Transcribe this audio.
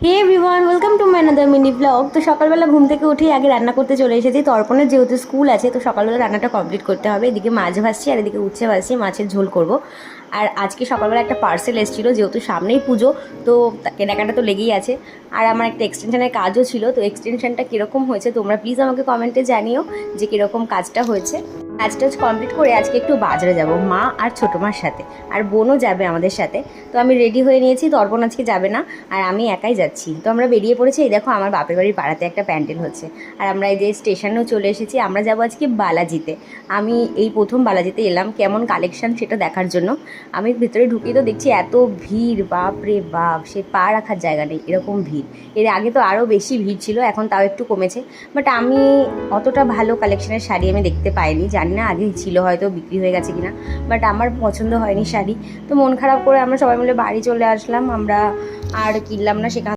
Hey everyone, welcome to my another mini vlog. তো সকালবেলা ঘুম থেকে উঠেই আগে রান্না করতে চলে এসেছি। তর্পণের যেহেতু স্কুল আছে, তো সকালবেলা রান্নাটা কমপ্লিট করতে হবে। এদিকে মাছ ভাজছি আর এদিকে উচ্ছে ভাজছি, মাছের ঝোল করব। আর আজকে সকালবেলা একটা পার্সেল এসেছিলো, যেহেতু সামনেই পুজো, তো কেনাকাটা তো লেগেই আছে। আর আমার একটা এক্সটেনশনের কাজও ছিল, তো এক্সটেনশনটা কীরকম হয়েছে তোমরা প্লিজ আমাকে কমেন্টে জানিও যে কীরকম কাজটা হয়েছে। কাজটা কমপ্লিট করে আজকে একটু বাজারে যাব মা আর ছোটো মার সাথে, আর বোনও যাবে আমাদের সাথে। তো আমি রেডি হয়ে নিয়েছি, তর্পণ আজকে যাবে না আর আমি একাই যাচ্ছি। তো আমরা বেরিয়ে পড়েছি। এই দেখো আমার বাপের বাড়ির পাড়াতে একটা প্যান্ডেল হচ্ছে, আর আমরা এই যে স্টেশনেও চলে এসেছি। আমরা যাবো আজকে বালাজিতে। আমি এই প্রথম বালাজিতে এলাম, কেমন কালেকশন সেটা দেখার জন্য। আমি ভিতরে ঢুকিয়ে তো দেখছি এত ভিড়, বাপ রে বাপ, সে পা রাখার জায়গা নেই, এরকম ভিড়। এর আগে তো আরও বেশি ভিড় ছিল, এখন তাও একটু কমেছে। বাট আমি অতটা ভালো কালেকশনের শাড়ি আমি দেখতে পাইনি, জানি না আগে ছিল, হয়তো বিক্রি হয়ে গেছে কিনা। বাট আমার পছন্দ হয়নি শাড়ি। তো মন খারাপ করে আমরা সবাই মিলে বাড়ি চলে আসলাম। আমরা আর কিনলাম না সেখান